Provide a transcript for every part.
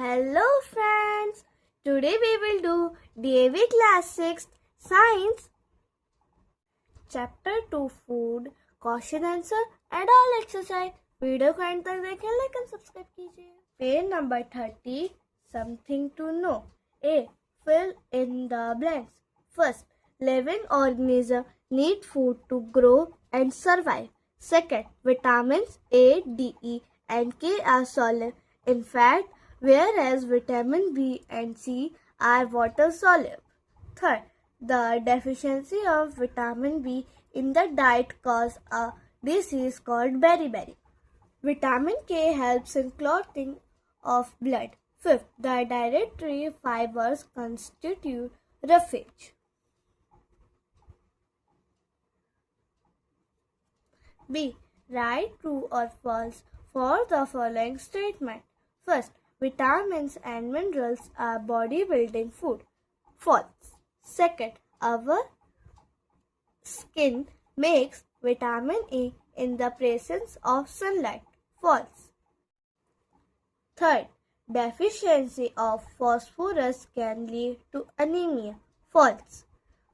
Hello friends, today we will do DAV Class 6 Science Chapter 2 Food, Question Answer and all exercise. Video को and तक देखें, like and subscribe कीजिए. Page number 30, Something to know. A. Fill in the blanks. First, living organisms need food to grow and survive. Second, vitamins A, D, E and K are soluble in fat, whereas vitamin B and C are water soluble. Third, the deficiency of vitamin B in the diet causes a disease called beriberi. Vitamin K helps in clotting of blood. Fifth, the dietary fibers constitute roughage. B. Write true or false for the following statement. First, vitamins and minerals are body-building food. False. Second, our skin makes vitamin E in the presence of sunlight. False. Third, deficiency of phosphorus can lead to anemia. False.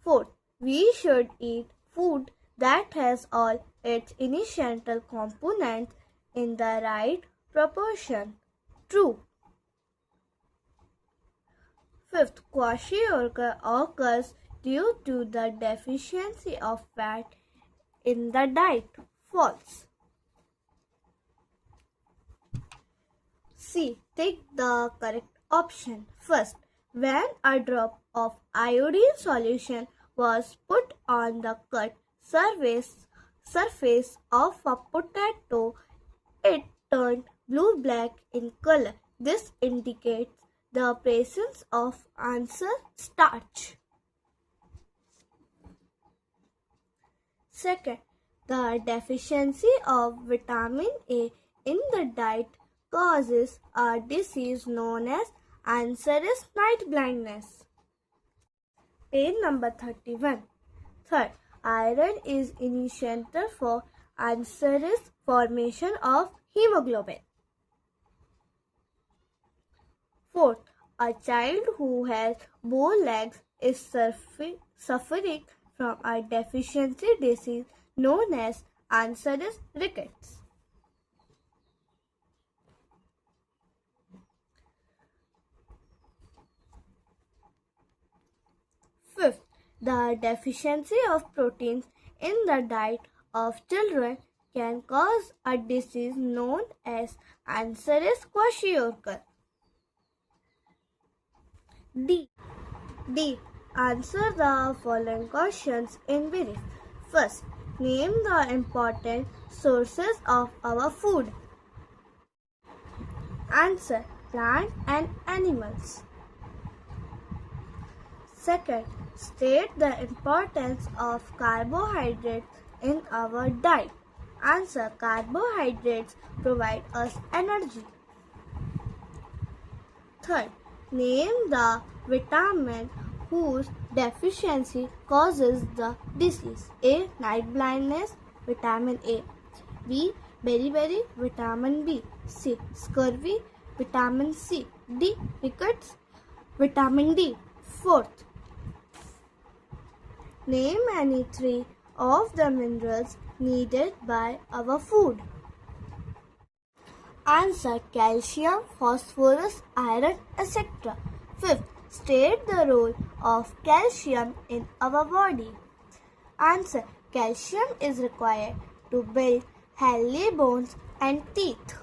Fourth, we should eat food that has all its essential components in the right proportion. True. Fifth, kwashiorkor occurs due to the deficiency of fat in the diet. False. C. Take the correct option. First, when a drop of iodine solution was put on the cut surface of a potato, it turned blue-black in color. This indicates the presence of answer starch. Second, the deficiency of vitamin A in the diet causes a disease known as answer is night blindness. Page number 31. Third, iron is essential for answer is formation of hemoglobin. Fourth, a child who has bow legs is suffering from a deficiency disease known as answer is rickets. Fifth, the deficiency of proteins in the diet of children can cause a disease known as answer is kwashiorkor. D. Answer the following questions in brief. First, name the important sources of our food. Answer, plants and animals. Second, state the importance of carbohydrates in our diet. Answer, carbohydrates provide us energy. Third, name the vitamin whose deficiency causes the disease. A. Night blindness, vitamin A. B. Beriberi, vitamin B. C. Scurvy, vitamin C. D. Rickets, vitamin D. Fourth, name any three of the minerals needed by our food. Answer, calcium, phosphorus, iron, etc. Fifth, state the role of calcium in our body. Answer, calcium is required to build healthy bones and teeth.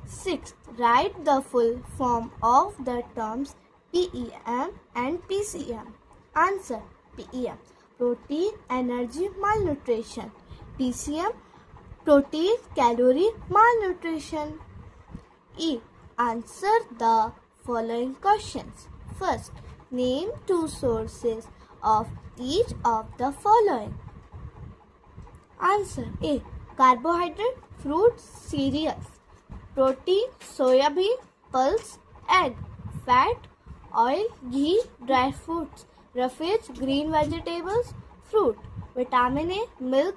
Sixth, write the full form of the terms PEM and PCM. Answer, PEM, protein, energy, malnutrition. PCM, protein, calorie, malnutrition. E. Answer the following questions. First, name two sources of each of the following. Answer, A. Carbohydrate, fruits, cereals. Protein, soya bean, pulse, egg. Fat, oil, ghee, dry fruits. Roughage, green vegetables, fruit. Vitamin A, milk,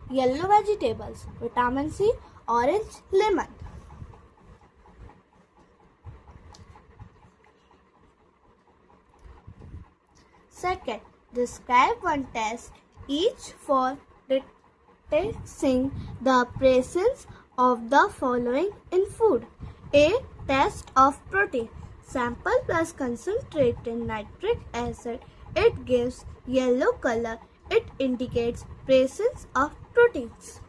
yellow vegetables. Vitamin C, orange, lemon. Second, describe one test each for detecting the presence of the following in food. A. Test of protein. Sample plus concentrated nitric acid. It gives yellow color. It indicates presence of proteins.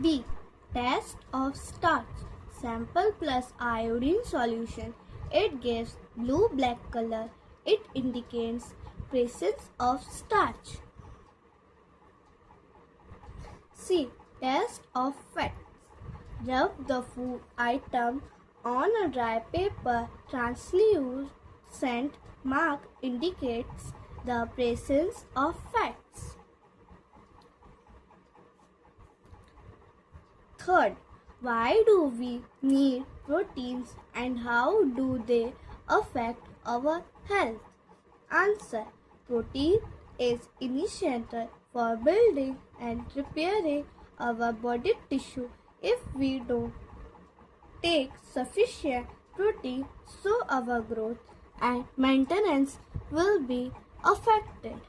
B. Test of starch. Sample plus iodine solution. It gives blue-black color. It indicates presence of starch. C. Test of fats. Rub the food item on a dry paper. Translucent mark indicates the presence of fats. Third, why do we need proteins and how do they affect our health? Answer. Protein is essential for building and repairing our body tissue. If we don't take sufficient protein, so our growth and maintenance will be affected.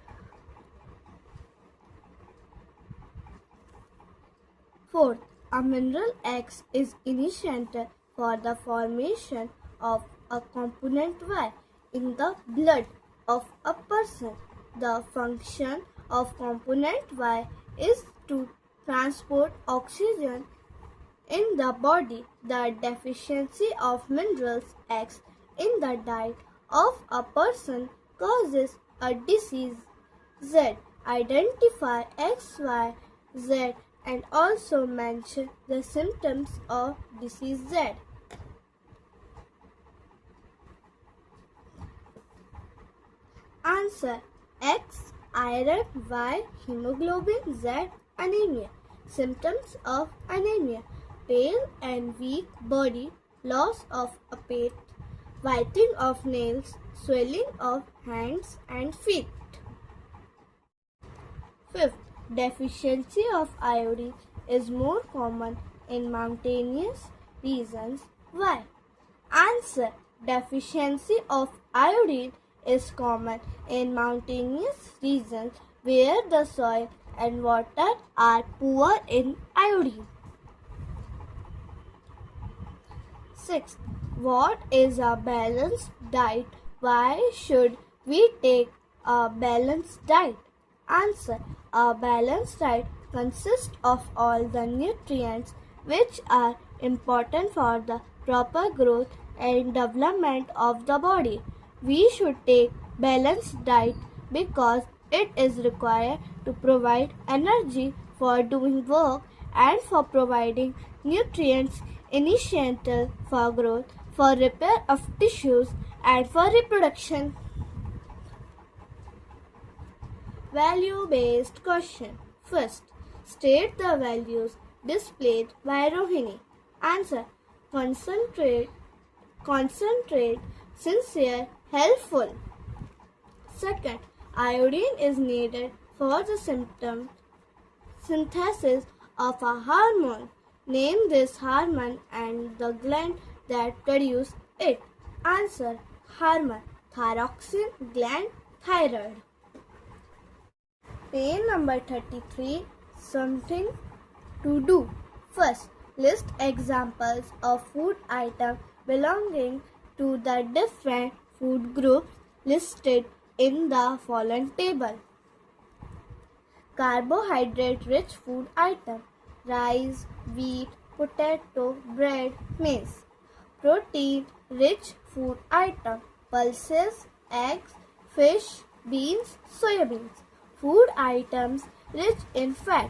Fourth, a mineral X is essential for the formation of a component Y in the blood of a person. The function of component Y is to transport oxygen in the body. The deficiency of minerals X in the diet of a person causes a disease. Z. Identify X, Y, Z and also mention the symptoms of disease Z. Answer. X. Iron. Y. Hemoglobin. Z. Anemia. Symptoms of anemia: pale and weak body, loss of appetite, whitening of nails, swelling of hands and feet. Fifth, deficiency of iodine is more common in mountainous regions. Why? Answer. Deficiency of iodine is common in mountainous regions where the soil and water are poor in iodine. Sixth, what is a balanced diet? Why should we take a balanced diet? Answer. A balanced diet consists of all the nutrients which are important for the proper growth and development of the body. We should take balanced diet because it is required to provide energy for doing work and for providing nutrients essential for growth, for repair of tissues and for reproduction. Value-based question. First, state the values displayed by Rohini. Answer. Concentrate, sincere, helpful. Second, iodine is needed for the synthesis of a hormone. Name this hormone and the gland that produces it. Answer. Hormone. Thyroxine gland, thyroid. Page number 33. Something to do. First, list examples of food items belonging to the different food groups listed in the following table. Carbohydrate-rich food item: rice, wheat, potato, bread, maize. Protein-rich food item: pulses, eggs, fish, beans, soybeans. Food items rich in fat: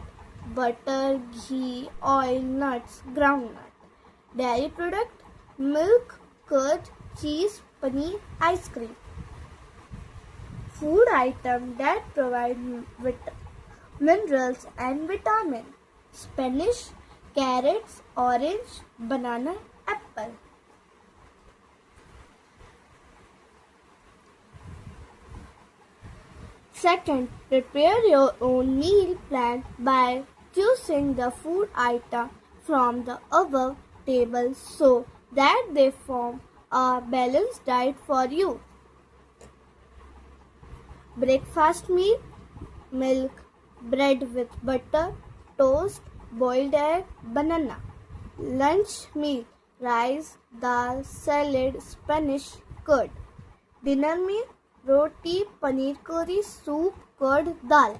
butter, ghee, oil, nuts, groundnut. Dairy product: milk, curd, cheese, paneer, ice cream. Food items that provide minerals and vitamins: spinach, carrots, orange, banana, apple. Second, prepare your own meal plan by choosing the food item from the above table so that they form a balanced diet for you. Breakfast meal, milk, bread with butter, toast, boiled egg, banana. Lunch meal, rice, dal, salad, Spanish, curd. Dinner meal, roti, paneer curry, soup, curd, dal.